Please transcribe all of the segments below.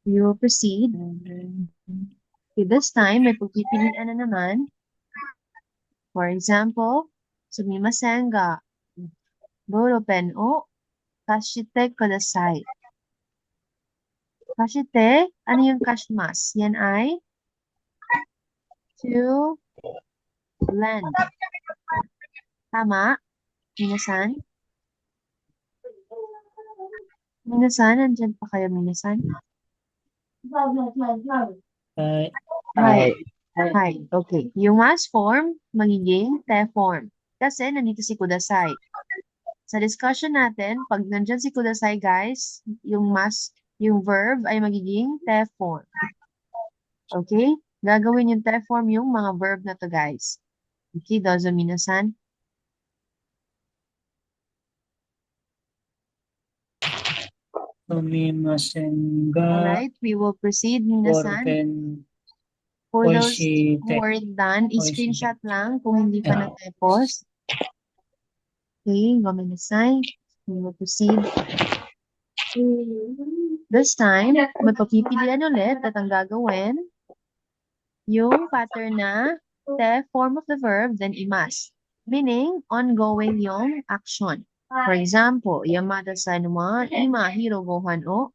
We will proceed. Okay, this time, may pagpipilian na naman. For example, sumimasen ga ballpen o kashite kudasai. Kashite, ano yung kashimas? Yan ay to lend. Tama? Minasan? Minasan, nandyan pa kayo, minasan? Hi. Hi. Hi. Okay. Yung mas form, magiging te form. Kasi nandito si kudasai. Sa discussion natin, pag nandyan si kudasai, guys, yung verb ay magiging te form. Okay? Gagawin yung te form yung mga verb na to, guys. Okay, dozo minasan. Sumimasen ga Alright, we will proceed, minasan. ballpen For those oishite. who are done, screenshot lang kung hindi pa Yeah. natapos. Okay, go minasan. We will proceed. This time, may papipilian ulit at ang gagawin, yung pattern na te form of the verb, then imas. Meaning, ongoing yung action. For example, Yamada-san wa ima hirogohan o.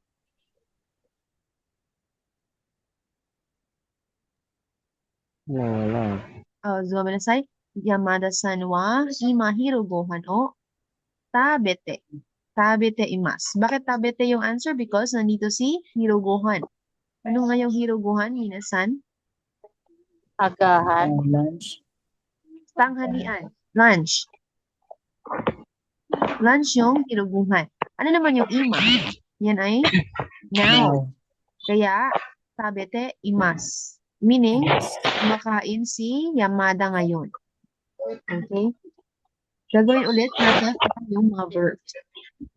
Wala. Gomenasai. Yamada-san wa ima hirogohan o tabete. Tabete imas. Bakit tabete yung answer? Because nandito si hirogohan. Ano nga yung hirogohan, minasan? Agahan. Lunch. Tanghalian. Lunch. Lunch yung hiroguhan. Ano naman yung ima? Yan ay noun. Kaya, tabete, imas. Meaning, kumakain si Yamada ngayon. Okay? Gagawin ulit natin yung mga verbs.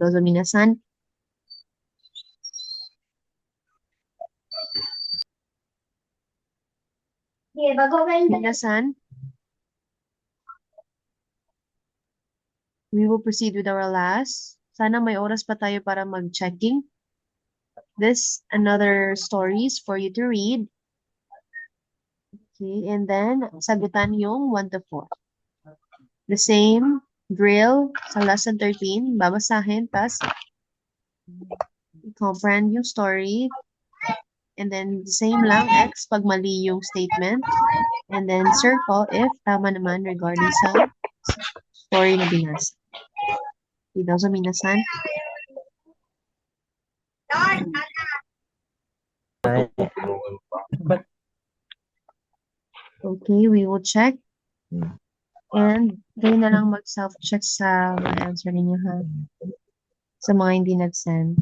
Dozo minasan. Minasan, we will proceed with our last. Sana may oras pa tayo para mag-checking. This another stories for you to read. Okay, and then sagutan yung 1 to 4. The same drill sa lesson 13, babasahin, tas comprehend yung story, and then the same lang, X pag mali yung statement, and then circle if tama naman regarding sa story na binasa. Dito sa minasan. Okay, we will check. And kayo na lang mag-self-check sa mga answer ninyo, ha? Sa mga hindi nag-send.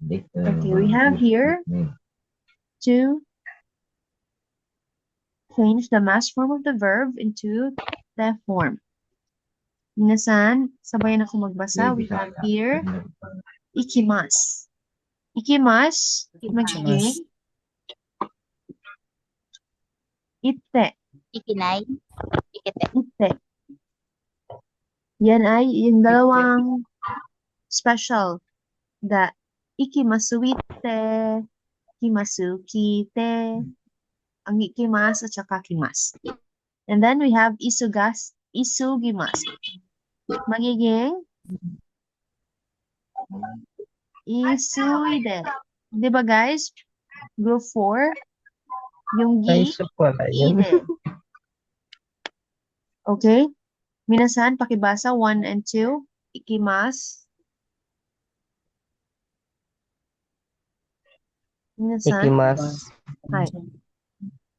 Okay, we have here to change the mass form of the verb into the form. Minasan, sabayan ako magbasa. We have here, ikimas. Ikimas, magiging ite. Ikinay. Ikite. Ite. Yan ay yung dalawang special. The ikimasuite, kimasukite, ang ikimas at saka kimas. And then we have isugimas. Magiging isuide. Diba guys? Group 4, yung gi, ide. Okay? Minasan, pakibasa 1 and 2. Ikimas. Minasan. Ikimas. Hi.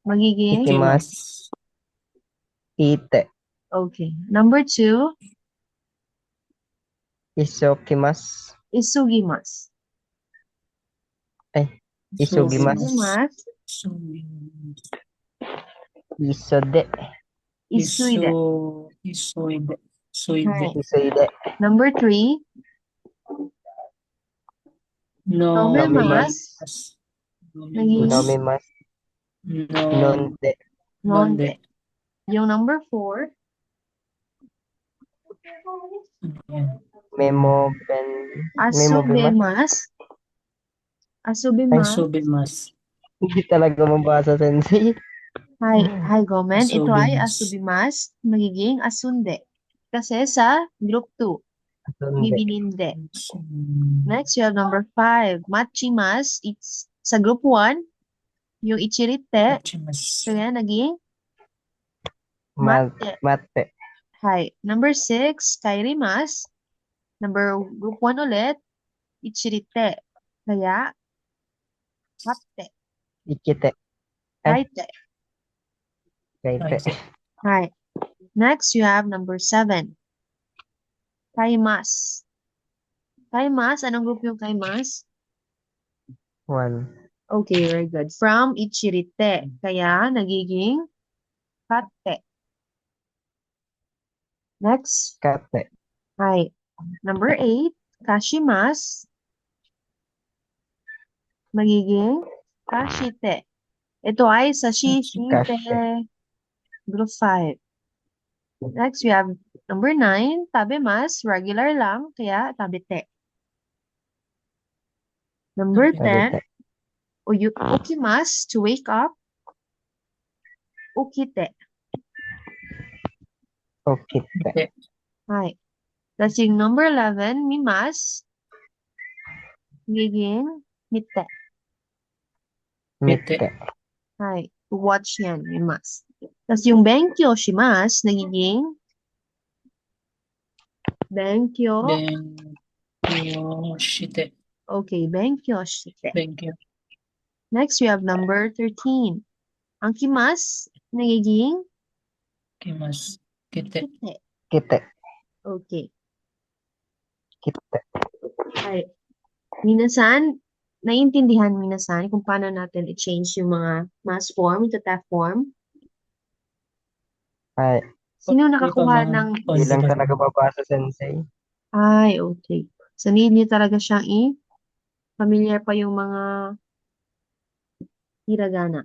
Magiging? Ikimas. Ite. Okay. Number 2. Isokimas. Isugimas. Isugimas. Isugimas. Isode. Isuide. Isuide. Isuide. Number 3. Nomimas. Naging Nomimas. Nonde. nonde. Yung number 4. Memo ben. Asubemas. Ay, Asubimasu. Asubimasu. hindi talaga mabasa, Sensei. Hi, Gomen. Ito ay Asubimasu. asubimasu, magiging asunde. Kasi sa group 2, Sunde. bibininde. Next, you have number 5. Machimas, it's sa group 1, yung ichirite, Machimasu. kaya naging Mat mate. mate. Hi. Number 6, kairimas. Group 1 ulit, ichirite. Kaya, mate. Ikite. Kaite. Kaite. Hi. Next, you have number 7. Kaimas. Kaimas, anong group yung kaimas? 1. Okay, very good. From ichirite. Kaya, nagiging kate. Next, Kate. hi. Number 8, kashimas. Magiging kashite. Ito ay sa shishite. Kashi. Group 5. Next, we have number 9, tabemas. Regular lang, kaya tabite. Number 10, Tabite. ukimas, to wake up. Ukite. Okite. Hi. Tapos yung number 11, mimas. Magiging mite. Mite. Hi. To watch yan, mimas. Tapos yung benkyo shimas, nagiging benkyo. Shite. Okay, benkyo shite. Thank you. Next, we have number 13. Ang kimas, nagiging Kimasu. Kite. kite. Kite. Okay. Kite. Ay, minasan, naiintindihan minasan kung paano natin i-change yung mga mass form into TEF form? Ay, Sino Hindi pa nakakuha mga ng... hindi lang talaga mabasa, Sensei. Ay, okay. So, need niyo talaga siyang familiar pa yung mga hiragana.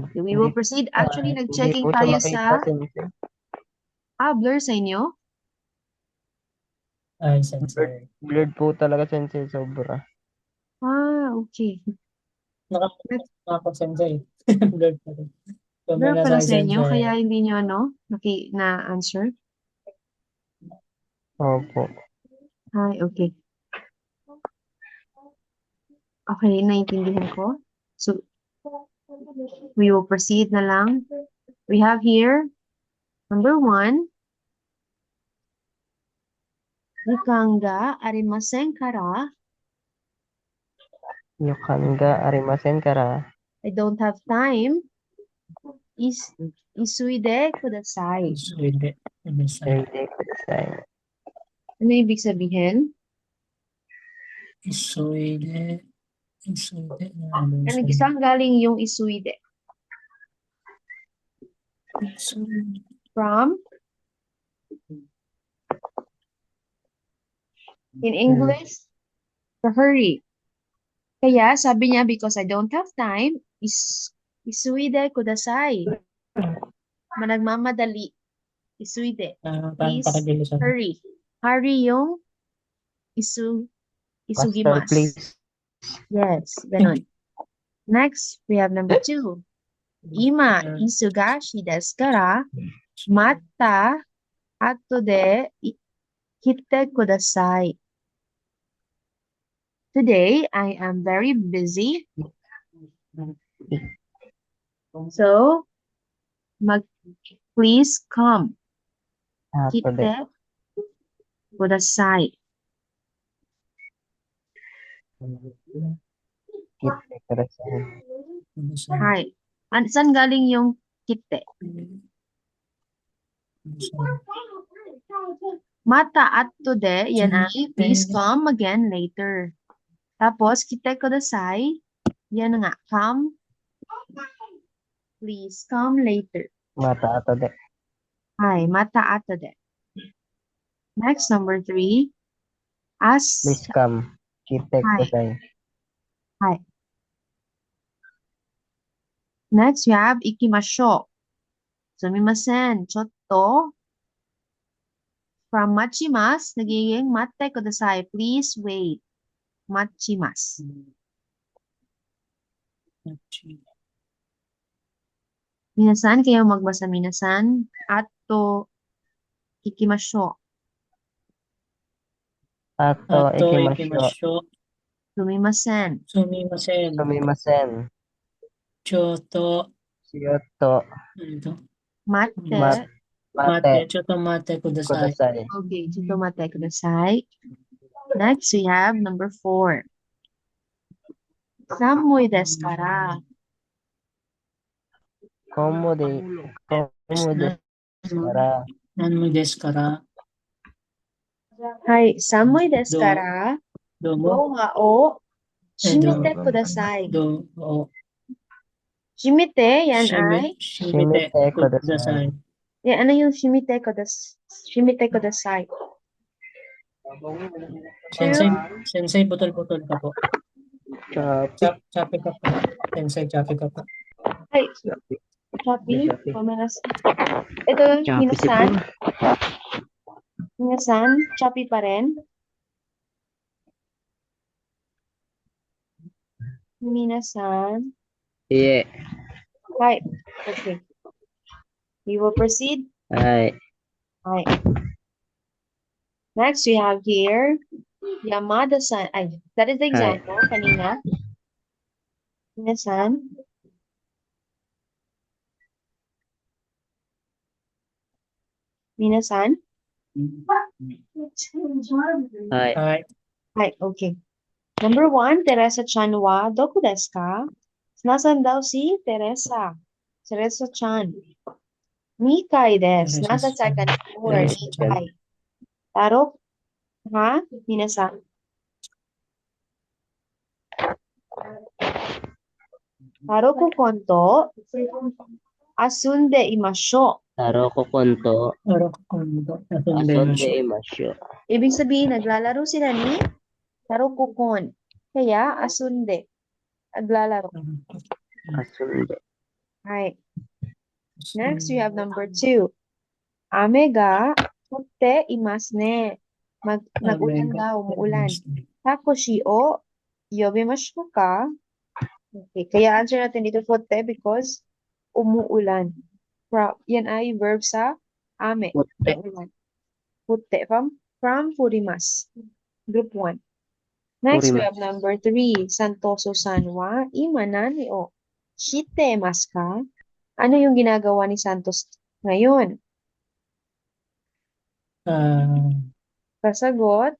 Okay, we will proceed. Actually, Hindi nag-checking po siya tayo makita, sa... Sensei. Blur sa inyo? Ay, sensei. Blurred po talaga, Sensei. Sobra. Okay. Ako, sensei. Blurred pa rin. So, may Blur pala nasa sa inyo, sensei. kaya hindi nyo na-answer? Opo. Ay, okay. Okay, naintindihan ko. So, we will proceed na lang. We have here, number 1, Yukanga arimasen kara. Yukanga arimasen kara. I don't have time. Isuide kudasai. Hindi. Hindi ko design. Ano ibig sabihin? Isuide. Ano, saan galing yung isuide? From? In English, to hurry. Kaya sabi niya, because I don't have time, isuide kudasai. Managmamadali. Isuide. Please hurry. Hurry yung Master, isugimas. please. Yes, ganun. Next, we have number 2. Ima isugashi desu kara mata ato de kite kudasai. Today, I am very busy. So, please come. Ato de. Kite kudasai. Kite kudasai. Hi. Saan galing yung kite? Mata ato de, yan ay please come again later. Tapos, kite kudasai, yan nga, come. Please come later. Mata ato de. Hi, mata ato de. Next, number 3. Please come. Kite kudasai. Hi. Next, we have ikimasho. Sumimasen. Chotto. From machimas, nagiging mate kudasai. Please wait. Machimas. Minasan, kayo magbasa minasan. Ato ikimasyo. Ato Ato ikimasyo. ikimasyo. Sumimasen. Sumimasen. Sumimasen. Choto. Kyoto. Ano ito? Mate. Mate. Mate. Choto mate kudasai. Kudasai. Okay, chito mate kudasai. Next, we have number 4. Samui desu kara. Komo desu kara. Nanmu desu kara. Hai, samui desu kara. Domo. Doha o shimite Domo. kudasai. O. Shimite, yan ay. Shimite kudasai. Yan, ano yung shimite kudasai? Sensei, putol-putol ka po. Choppy ka po. Sensei, choppy ka po. Ay, choppy. Ito, minasan. Minasan, choppy pa rin. Minasan. Yeah. Right. Okay. We will proceed. Ay. Right. Next, we have here Yamada-san. Ay, that is the example kanina. Minasan. Minasan. Ay. Right, okay. Number 1, Teresa-chan wa doku desu ka? Nasaan daw si Teresa? Teresa-chan. Nikai desu. Nasa second floor. Nikai. Taro? Ha? Minasan. Taroku konto asunde imasho. Taroko konto. Asunde Asunde imasyo. Ibig sabihin, naglalaro sila ni Taroku kon. Kaya, asunde. Naglalaro. Asunde. Right. Next, we have number 2. Ame ga futte imasne. Nag-ulan daw, umuulan. Takoshi o yobimashu ka? Okay, kaya answer natin dito futte because umuulan. Yan ay verb sa ame. Futte. Umuulan. Futte from furimas. Group 1. Next, we have number 3. Santoso-san wa ima nani o shitemasu ka? Ano yung ginagawa ni Santos ngayon? Kasagot,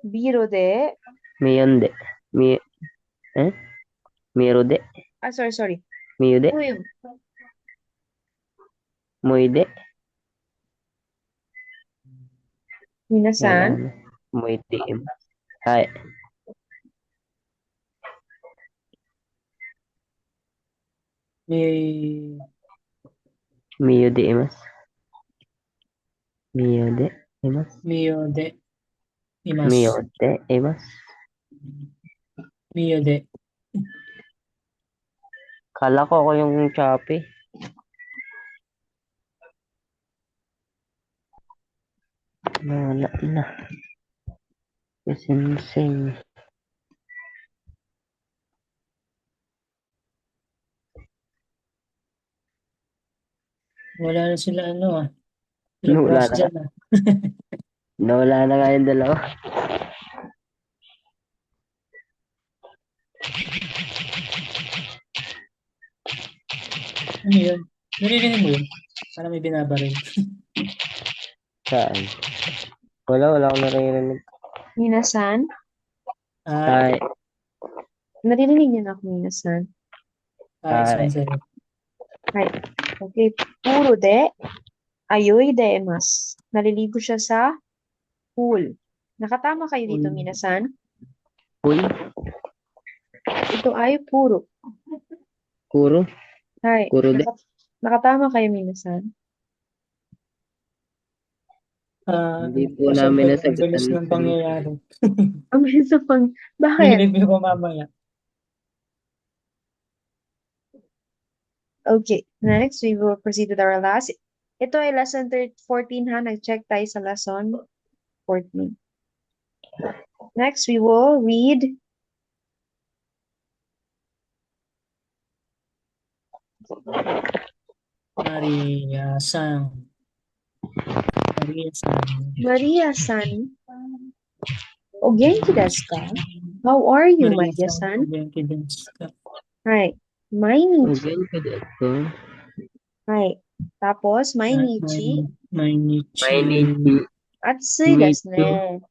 biro de. Miyon de. Miro de. Sorry. Miyo de. Uyum. Moide. Minasan. Moide. Ay. Miyo de imas. Miyo de imas. Miyo de imas. Miyo de imas. Miyo de. Kala ko ako yung choppy. Wala na. Sensei. Wala na sila Wala na. dyan, Nawala na nga yung dalawa. Ano yun? Naririnig mo yun? Para may binabaril. Saan? Wala akong naririnig. Minasan. Ay. Naririnig niyo na ako, minasan. Sensei. Right. Okay. Puro de. Ayoy de emas. Naliligo siya sa pool. Nakatama kayo dito, minasan? Pool? Ito ay puro. Kuro? Hi. Kuro de. Nakatama kayo, minasan? Hindi po namin nasagutan. Ang bilis ng pangyayari. Ang bilis na pang... Bakit? I-review ko mamaya. Okay. Next, we will proceed with our last. Ito ay lesson 14 ha. Nag-check tayo sa lesson 14. Next, we will read Maria-san. Maria-san. Maria-san. O genki desu ka? How are you, Maria-san, Maria-san? genki desu ka? はい。毎日。 Again ka dito. はい。tapos, 毎日。 Mainichi. Mainichi. 暑いですね。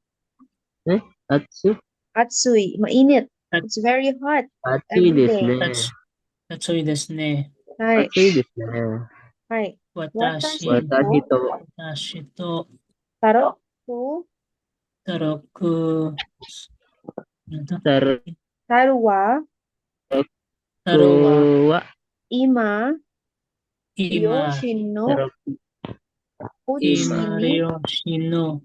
Atsu. 暑い。mainit. At- It's very hot. Atsui Every desu day. ne. Tatsui desu ne. はい。 Atsui desu ne. はい。 Watashi. Watashi to Watashi to taro to taroku. Ano to? taru wa Taro wa wa ima ima. ryoshin no taroku uchi Ima ni ryoshi no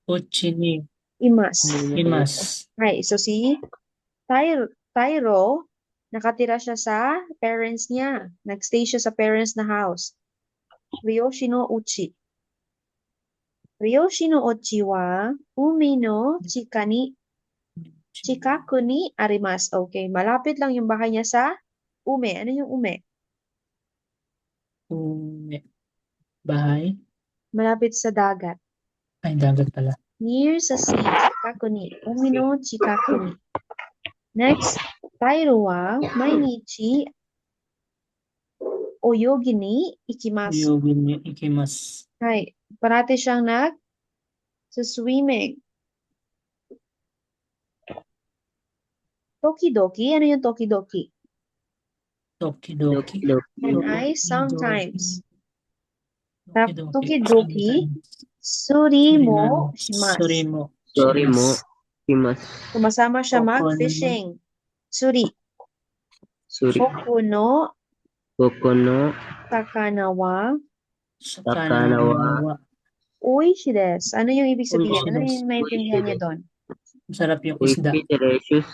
uchi ni imasu. imasu. Right. So si Tairo, nakatira siya sa parents niya. Nagstay siya sa parents na house. Ryoshi no uchi. Ryoshi no uchi wa umi no chikaku ni arimasu. Okay, malapit lang yung bahay niya sa ume. Ano yung ume? Ume. Bahay. Malapit sa dagat. Ay, dagat pala. Near sa sea. Chikaku ni. Umi no chikaku ni. Next, Tairo wa mainichi oyogi ni ikimasu. Yogi ni ikimasu. Hi. Parati siyang sa swimming. Tokidoki. Ano yung tokidoki? Tokidoki. And I sometimes. Tokidoki. Tokidoki. Sometimes. Suri mo shimasu. Suri mo. sorry mo shimasu. shimasu. Sumasama siya Kokon. mag-fishing. Suri. Suri Koku no koko no sakana wa Sakana wa oishi desu. Ano yung ibig sabihin? Oishi Ano desu. yung maintindihan niya doon? Masarap yung isda. Oishi delicious.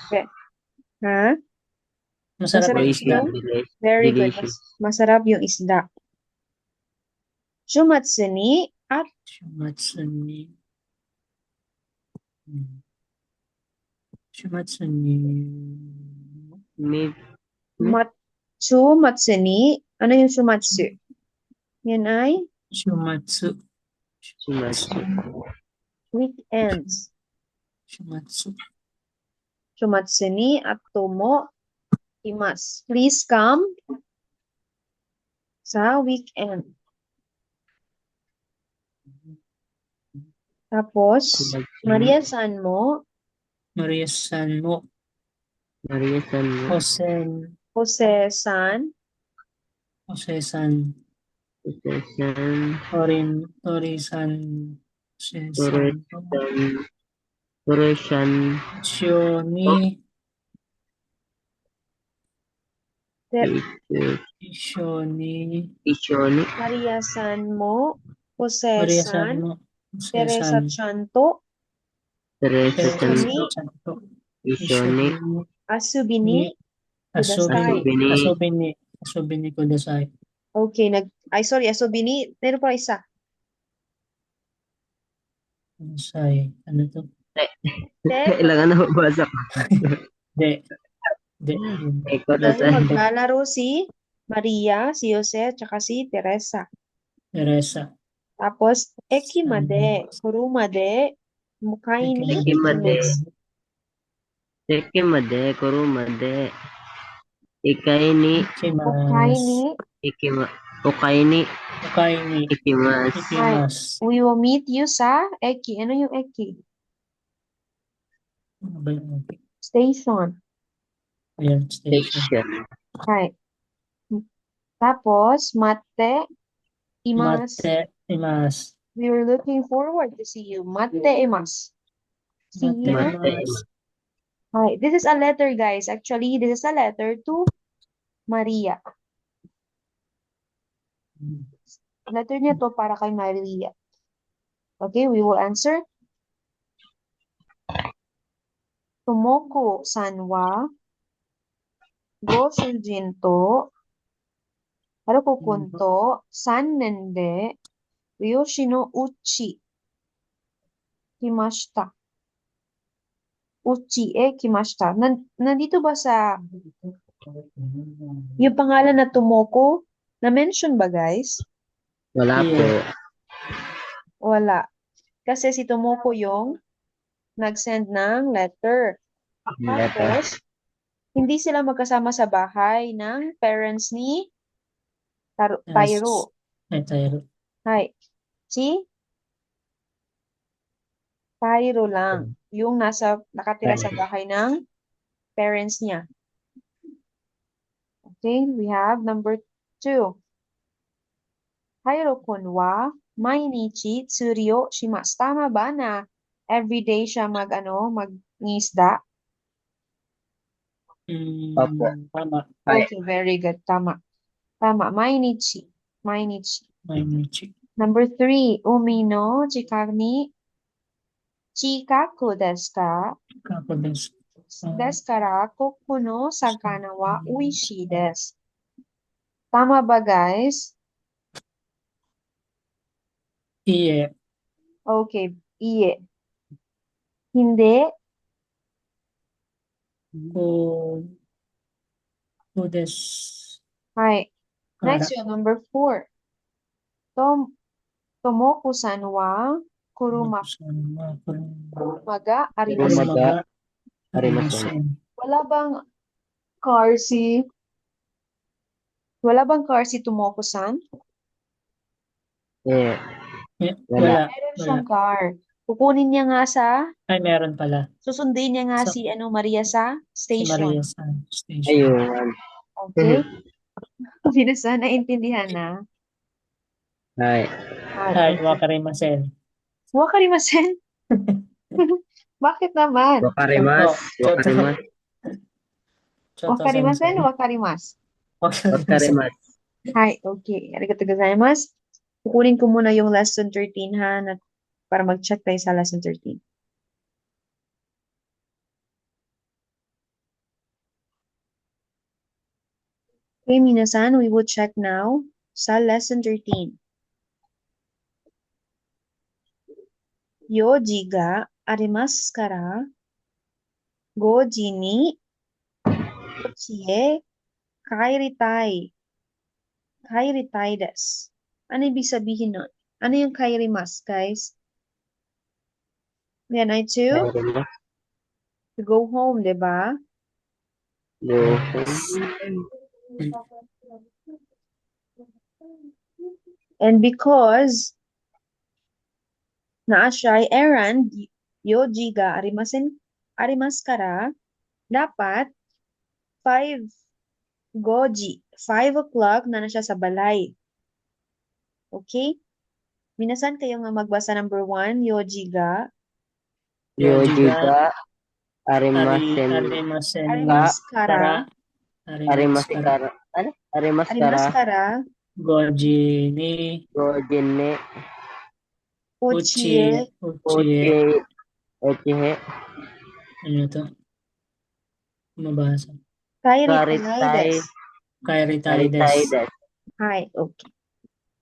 Ha? Masarap yung Masarap isda. yung Very good. Delicious. Masarap yung isda. Shumatsu ni at Shumatsu ni. Shumatsu ni. May shumatsu ni. Ano yung shumatsu? Yan ay Shumatsu. shimasu. weekends. Shumatsu. Shumatsu ni at tomo imasu. Please come sa weekend. Tapos, Maria-san mo, Maria-san mo. Maria-san mo. Jose-san, Jose-san. Ito-san. Tori-san. Jose-san. Tori-san. Shioni. Ito. Shioni. Ishoni. Maria-san mo, Maria-san Jose-san, mo. Teresa Jose-san. Chanto, Teresa Ishoni, Chanto. Ishoni. Asubini, Kudasai. Asubini. Asubini. Asubini kudasai. Okay, sorry, Asubini, meron pa isa. Kudasai. Ano to? Kailangan na mabasa ko. De. Ikaw na Dahil maglalaro si Maria, si Jose, tsaka si Teresa. Teresa. Tapos, ekimade, kurumade, mukai ni Ekimade. ikimasu. Sekimade, kurumade. Ikai ni Mukai ni, Okai ni Okaini. ikimasu. Ikimasu. we will meet you sa eki. Ano yung eki? Ano ba yung Station. Ayan, station. Station. Right. Tapos, mate, imas. Mate. Imas. We were looking forward to see you. Mate, imas. See you. Mate. Hi. This is a letter, guys. Actually, this is a letter to Maria. Letter niya to para kay Maria. Okay, we will answer. Tomoko-san wa go shujin to Haruko-kun to 3年で Ryoshi no uchi kimashita. Uchi e kimashita. Nandito ba sa Yung pangalan na Tomoko, na-mention ba guys? Wala po. Yeah. Wala. Kasi si Tomoko yung nag-send ng letter. Letter. Tapos, hindi sila magkasama sa bahay ng parents ni Tyro. Ay, Tyro. Hi. Si Tyro lang. Yung nakatira sa bahay ng parents niya. Okay, we have number 2. Tyro-kun wa mainichi tsuryo shimasu. Tama ba na everyday siya mag-ngisda? Opo. Tama. Ay. Okay, very good. Tama. Tama. Mainichi. Mainichi. Mainichi. Number 3. Umi no chikaku chikaku desu ka? Kako desu. Desu kara koku no sakana wa oishii desu. Tama ba guys? Iye. Okay, iye. Hindi. Ko desu. Hi. Next Kara. one, number 4. Tomoko-san wa kurumaga arimasen. Kurumaga. Arimasen. Wala bang car si Tomoko-san? Eh, Wala. Meron siyang car. Kukunin niya nga Ay, meron pala. susundin niya nga So, si Maria sa Si station. Maria sa station. ayun. Okay? Hindi na sana intindihan na. Ay. Ay, wakarimasen. Wakarimasen? Bakit naman? Wakarimas. Wakarimas. Wakarimasen, wakarimas. Wakarimas. Hi, okay. Arigatou gozaimasu. Kukunin ko muna yung lesson 13 ha, para mag-check tayo sa lesson 13. Okay, minasan, we will check now sa lesson 13. Yoji ga arimasu kara, 5時に家へ帰りたいdesu. Ano ibig sabihin nun? Ano yung kairimas, guys? Yan ay to go home, di ba? And because naa siya ay errand, yoji ga arimasu kara, dapat 5 o'clock na siya sa balay. Okay? Minasan kayo nga magbasa number 1, yoji ga Arimasen. arimasu kara. Arimasikara. Ano? Arimaskara. Arimaskara. Goji ni. Uchihe. Uchihe. Ano to? Mabasa. Kairitai desu. Hi, okay.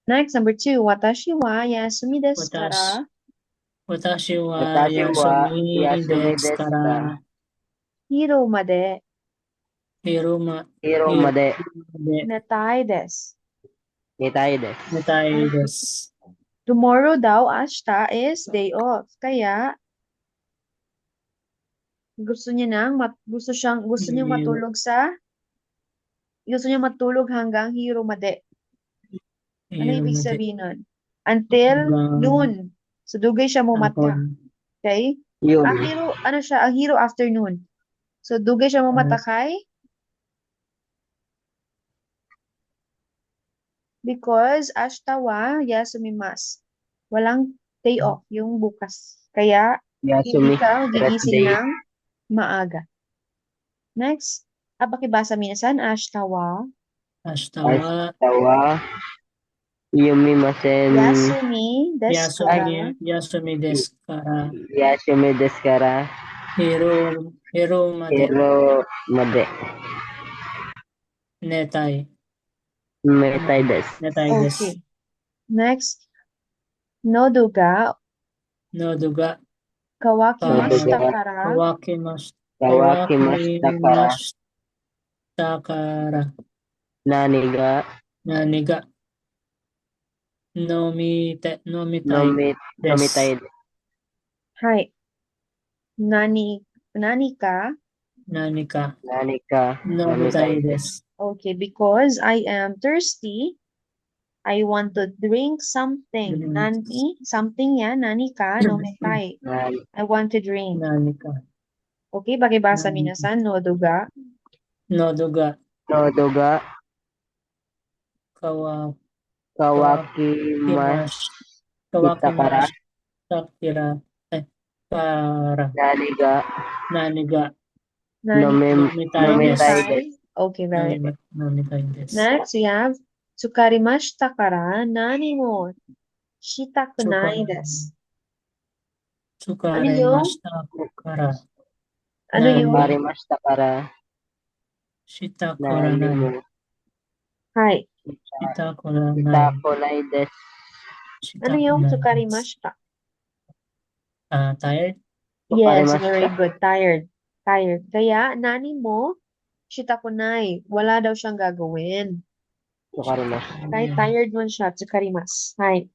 Next, number 2. Watashi wa yasumi desu kara. Watashi wa yasumi desu kara. Hiro made. Hiro made. Netai desu. Netai desu. Tomorrow daw, ashita is day off. Kaya, gusto niya matulog hanggang hiro made. Ano ibig sabihin nun? Until noon. So, dugay siya mumata. Okay? Ang hiro afternoon. So, dugay siya mumata kay? Because ashita wa yasumimasu. Walang day off yung bukas. Kaya, hindi ka gigising ng maaga. Next, pakibasa minasan, ashita wa Yumimasen. Yasumi desu kara. Hiro made. Netai desu. Okay. Next, noduga kawakimashita kara. takara, Naniga. naniga, nomitai Nomi, desu. Nomitay. Hi. Nani ka? Nanika, Nanika. nomitai Nomitay. desu. Okay, because I am thirsty, I want to drink something. Drink. Nani, something yan. Nani ka? Nometai. I want to drink. Nanika, Okay, pakibasa Nani. minasan. Noduga. noduga, Nodoga. kawa, Kawakimas. kawakimasu, takira, para, Naniga. naniga, Nomim, nomitai Nomitay. Nomitai. Okay, very good. nomitai desu. Next, we have Tsukarimashita kara nani mo shitakunai desu. Tsukarimashita kara, Ano Nani. yung? Karimashita kara. shitakuranai, Nani mo. Hi. shitakuranai, Itakunay desu. Ano yung shitakunai desu. tsukarimashita? Tired? Yes, Tsukarimashita. very good. Tired. Tired. Kaya, nani mo, shitakunai. Wala daw siyang gagawin. Karimashita. Kahit tired man siya, tsukarimas. Hi.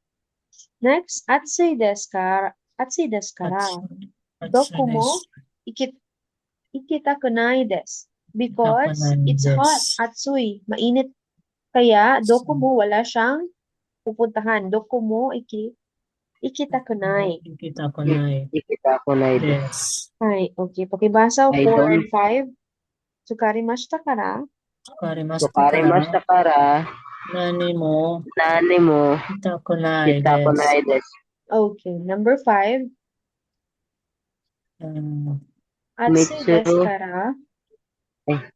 Next, atsui desu ka? Atsui desu kara. Doku mo, ikitakunai desu. Because it's hot. Atsui. Mainit. Kaya, doku mo, wala siyang pupuntahan. Doku mo, ikitakunai. Ikitakunay desu. Yes. Hi. Okay. Pakibasa I 4 don't- and 5. Tsukarimashita kara. Karimashita kara. Nani mo Nani mo. itakunai Itakunay desu. desu. Okay. Number 5. Atsui Mitsu. desu kara.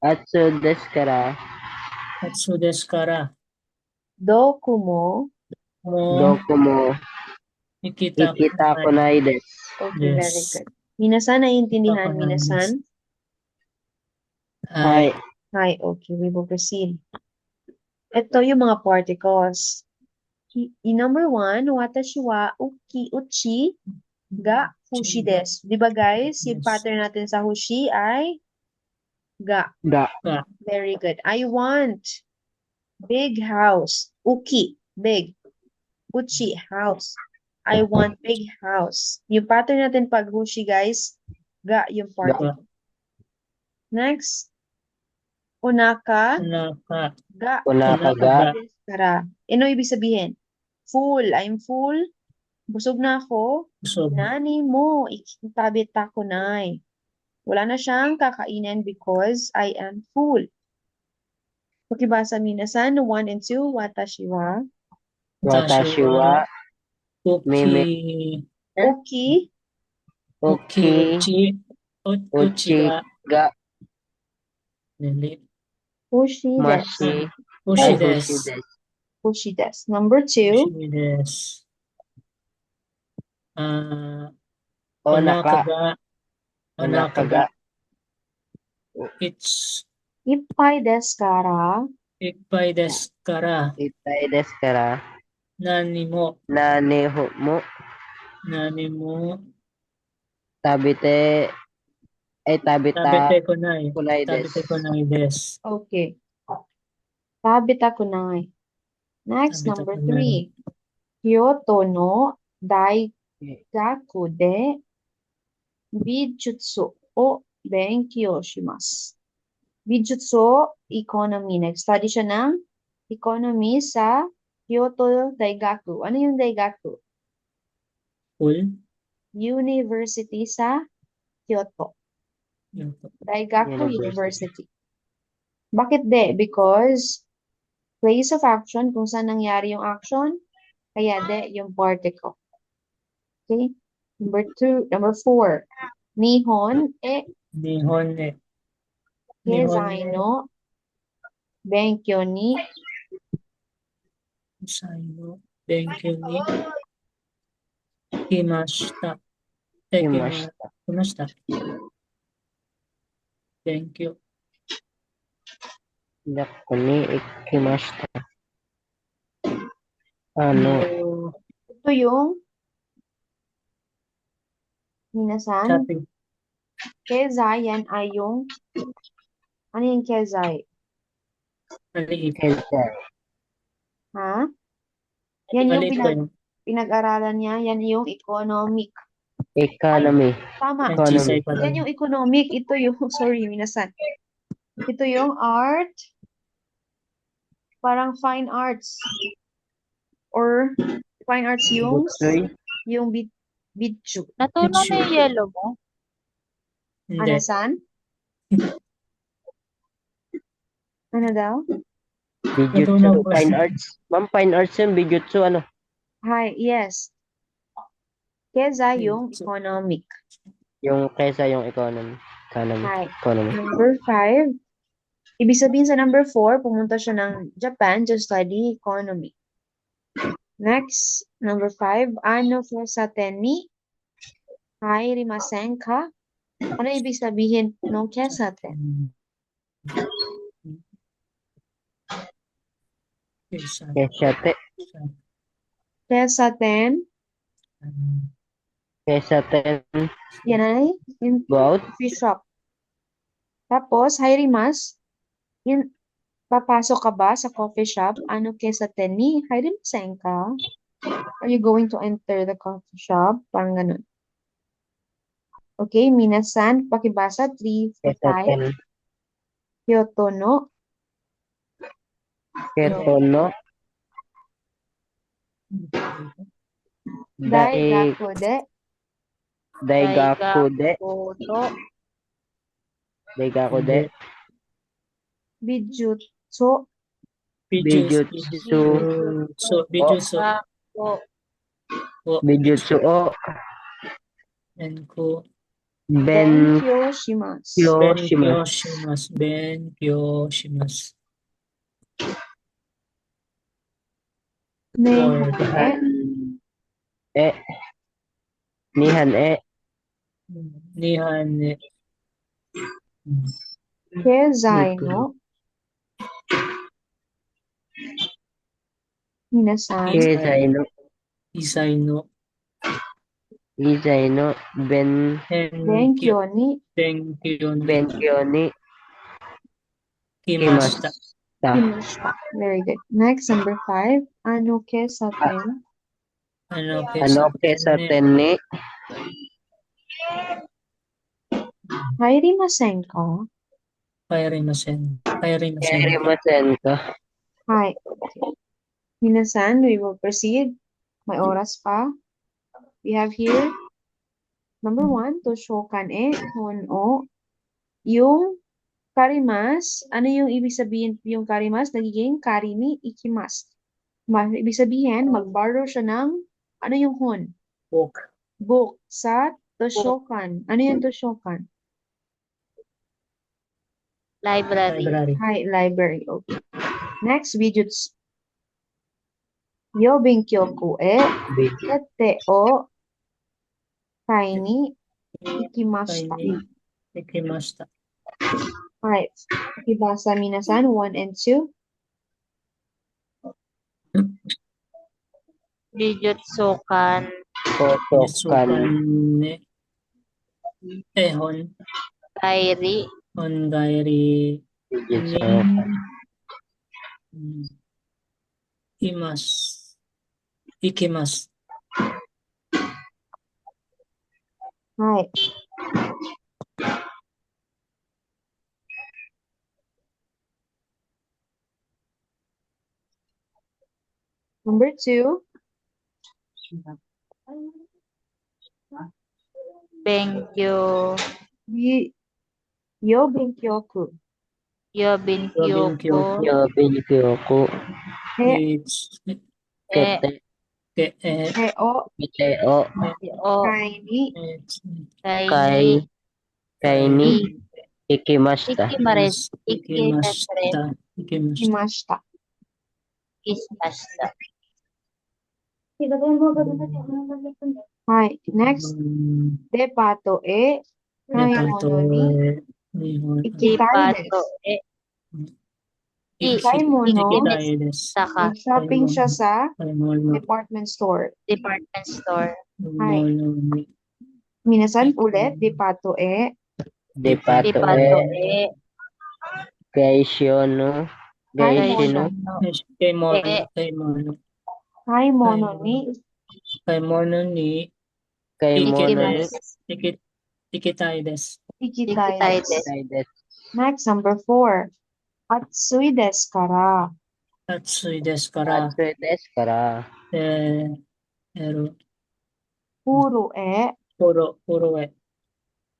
Atsu desu kara. Atsu desu kara. Doku mo. Doku mo. Ikitakunay desu. Okay, very Yes. good. Minasan, naiintindihan, Itakunai minasan? Hi. Hi, okay, we will proceed. Ito yung mga particles. Number 1, watashi wa uchi ga fushi desu. Di ba guys, yung pattern natin sa fushi ay ga. Ga. Very good. I want big house. Uki, big. Uchi, house. I want big house. Yung pattern natin pag fushi guys, ga yung particle. Next, unaka, ga. Unaka ga. Kara. Ano ibig sabihin? Full. I'm full. Busog na ako. Busog. Nani mo, ikitabit ako na. Wala na siyang kakainin because I am full. Pakibasa minasan, 1 and 2, watashi wa. Watashi wa. Mimi. Uki. Uchi. Uchi ga. Fushi Mashi. desu. Fushi Fushi desu. desu. Fushi desu. Number 2. Fushi desu. Onaka. Onaka ga. It's Ippai desu kara. Ippai desu kara. Itay desu kara. Nani mo. Nani mo. Nani mo. Tabite. Tabite kunai. Kunai Tabite desu. kunai desu. Okay. Tabita kunai. Next, Tabita number kunai. 3. Kyoto no Daigaku de Bijutsu o Benkyou shimasu. Bijutsu o economy. Nag-study siya ng economy sa Kyoto Daigaku. Ano yung Daigaku? Full. University sa Kyoto. Daigaku University. Bakit de? Because place of action, kung saan nangyari yung action, kaya de yung particle. Okay? Number 4. Nihon e kezai no benkyou ni Himashita. Himashita. Thank you. Yaku ni ikimashita. Ano? Ito yung minasan. Chatting. Kezai, yan ay yung ano yung kezai? Maliit. Kensai. Ha? Yan yung Maliit po yun. pinag-aralan niya. Yan yung economic. Economy. Tama. Ang chisay Economy. pa Yan lang. yung economic. Ito yung, sorry, minasan. Ito yung art. Parang fine arts. Or fine arts yung Butsoy. bitchu. Natunaw na Bitchu. yung yellow mo. Hindi. Anasan? Ano daw? Bijutsu. Natunaw po. Fine arts. Ma'am, fine arts yun. Bijutsu, ano? Hi, yes. Kesa yung Bitchu. economic. Yung kesa yung economy. Economy. Hi. Economy. Number 5. Ibig sabihin sa number 4, pumunta siya ng Japan to study economy. Next, number 5. Ano kesa tenni? Hi, rimasen ka? Ano ibig sabihin no kesa ten? Kesate. Kesa ten, Kesate. yan ay yung Go out. coffee shop. Tapos, hi rimas, yun, papasok ka ba sa coffee shop? Ano kesa tenni? Hi rimasen ka? Are you going to enter the coffee shop? Parang ganun. Okay, minasan, pakibasa, 3 to 5. Kesate. Kyoto no, Ketono. daigaku de, Daigaku de. Koto. Daigaku de. bijutsu, Bijutsu. Bijutsu. Gako. Bijutsu o. Enko. benkyo shimasu. Shimasu. Benkyo shimasu. Neho e, Nihan e. Nihan e. kezai no, minasan, Kesai no. Isai no. Isai no. benkyo ni Benkyo ni Benkyo ni. kimashita. kimashita. Very good. Next, number 5. Ano kesa ten? Ano Ano kesate ni. Hairimasen ka? Kairimasen. Kerimasen ka. Hi. Minasan, we will proceed. May oras pa. We have here, number 1, toshokan e, hon o. Yung karimas, ano yung ibig sabihin yung karimas? Nagiging karimi ikimas. Ibig sabihin, mag-borrow siya ng, ano yung hon? Book. Book sa toshokan. Ano yung toshokan? Library. Hi, library. Okay. Next, bijutsu. Yo benkyoku e, ete o, kai ni ikimashita. Ikimashita. Alright. Ibasa minasan, 1 and 2. Bijutsukan. Kotokan. ne. Ehon. Kairi. Ongairi. Bijutsu. Imas. Ikimas. Hi. Number 2. Benkyo. Yo benkyoku. Yobinkyoku. Yobinkyoku. E, Kete. e o, Kete o. O. kai ni Kai. Kai ni. Ikimashita. Ikimashita. ikimashita. Ikimashita. Hi. Next, depato e, kaimono ni ikitai Dipato. desu. Ikimono. Saka. Shopping siya sa department store. Department store. Hi. Minasan ulit, depato e, Depato Dipato e. e. Gaisho no. Gai Hi, Shino. Mono. Kay Mono. Eh, Kay Mono. Hi, Mono ni Kay Mono ni Kay Mono ni Ikimas. Tikitides. Tikitaides. Tides. Next, number 4. Atsui desu kara. Atsui desu kara. Atsui desu kara. Ero. Puro e Puro e.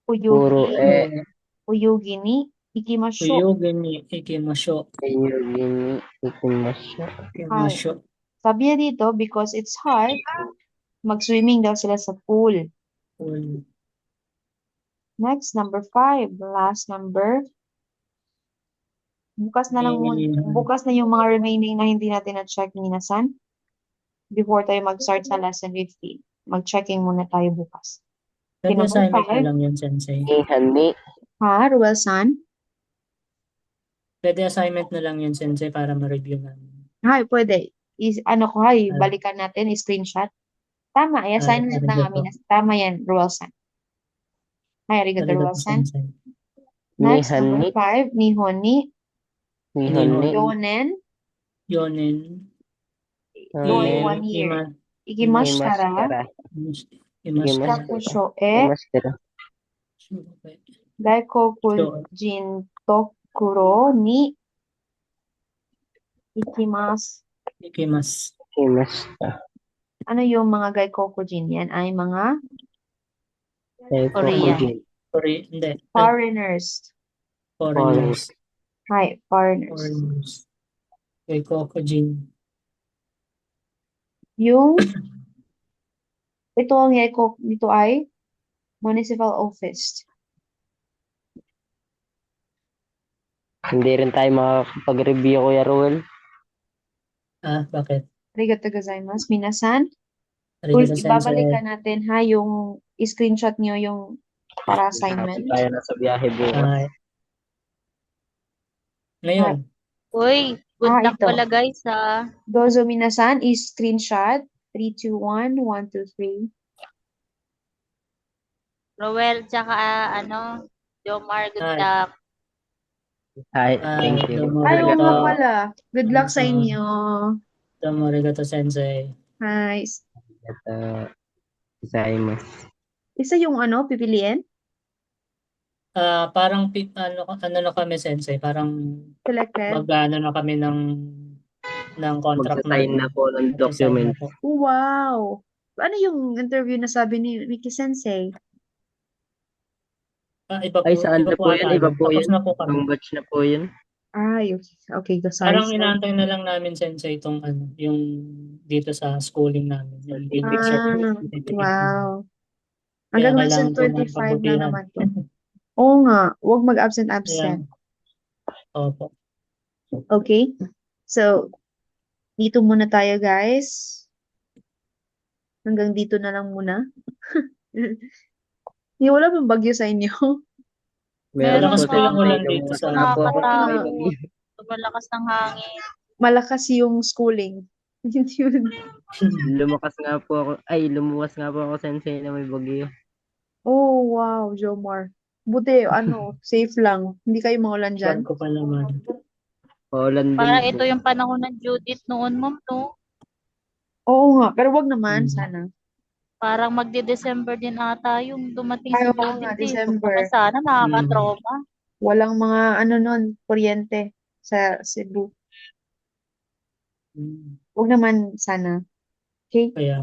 Puro uyugi. e. Uyugi ni ikimasho. Uyugi ni ikimasho. Ayugi ni ikimasyo. Ikimasho. Sabi niya dito, because it's hot, mag-swimming daw sila sa pool. Pool. Next, number 5. Last number. Bukas na yung mga remaining na hindi natin na-check, minasan. Before tayo mag-start sa lesson 15. Mag-checking muna tayo bukas. Okay, Pwede number assignment na 5. lang yun, Sensei. Nihan ni. Ha, Ruel-san? Pwede assignment na lang yun, Sensei, para ma-review namin. Hay, pwede. Balikan natin, screenshot. Tama, assignment na arigato. nga, tama yan, Ruel-san. Hay, arigato, Arigato, Ruel-san. Sensei. Next, Nihan number ni. 5, Nihon ni Nihan ni. Yonen Yonen. boy Yonen. 1 year. Ikimashitara. Ikimashitara. Imashita. Takusho e Ikimashitara. Daikoku jin tokuro ni ikimasu. Ikimasu. Ikimashita. Ano yung mga gaikoku jin? Yan ay mga Korean. Hindi. foreigners. Foreigners. Hi, foreigners. Foreigners. Kay Kokojin. Yung ito ang gaikoku nito ay municipal office. Hindi rin tayo makakapag-review, Kuya Ruel. Bakit? Arigato gozaimasu. Minasan, Arigato, Sensei. ibabalikan natin ha yung screenshot nyo yung para assignment. Tayo na sa biyahe bukas. Ngayon. Uy, good luck ito. pala guys Dozo minasan is screenshot. 3, 2, 1, 1, 2, 3. Roel, tsaka Jomar, good luck. Hi, thank you. Ayaw nga pala. Good luck sa inyo. Domo arigato, Sensei. Hi. Gozaimasu. Isa yung pipiliin? Parang ano na kami, Sensei, parang Selected? mag-ano na kami ng contract Magsasign na po ng document. Wow! Ano yung interview na sabi ni Mickey Sensei? Iba po. Ay, saan na po yun? Iba po Tapos yun? na po kami. Ang batch na po yun? Ay, okay. Sorry. Parang inaantay na lang namin, Sensei, itong yung dito sa schooling namin. Yung certificate. Wow. Kaya Hanggang kailangan lesson po ng 25 pagbutihan. lang naman to. Oo nga. Huwag mag-absent-absent. Opo. Okay? So, dito muna tayo, guys. Hanggang dito na lang muna. Wala bang bagyo sa inyo? Meron Malakas po yung ulan dito sa nakakatakot. Malakas ng hangin. Malakas yung schooling. Yun. Lumuwas nga po ako, Sensei, na may bagyo. Oh, wow, Jomar. Buti, safe lang. Hindi kayo maulan dyan. Plan ko pa naman. Paulan din Parang po. ito yung panahon ng Judith noon, ma'am, no? Oo nga, pero wag naman, sana. Parang magde-December din ata yung dumating Ay, si oo nga, Judith. December. Baka sana nakaka-trauma. Walang mga, kuryente sa Cebu. Wag naman, sana. Okay? Kaya,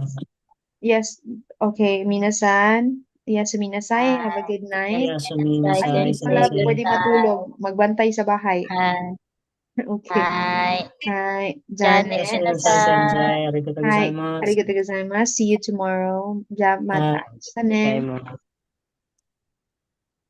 Yes. Okay, minasan. Yes, minasay. Have a good night. kaya sumina sa Ay, hindi pala Sensei. pwede matulog. Magbantay sa bahay. Okay. Hi. Hi, Janet. Janet. Sensei, arigato Hi, gozaimasu. arigato gozaimasu. See you tomorrow. Ja, mata. Sanen. Gozaimasu.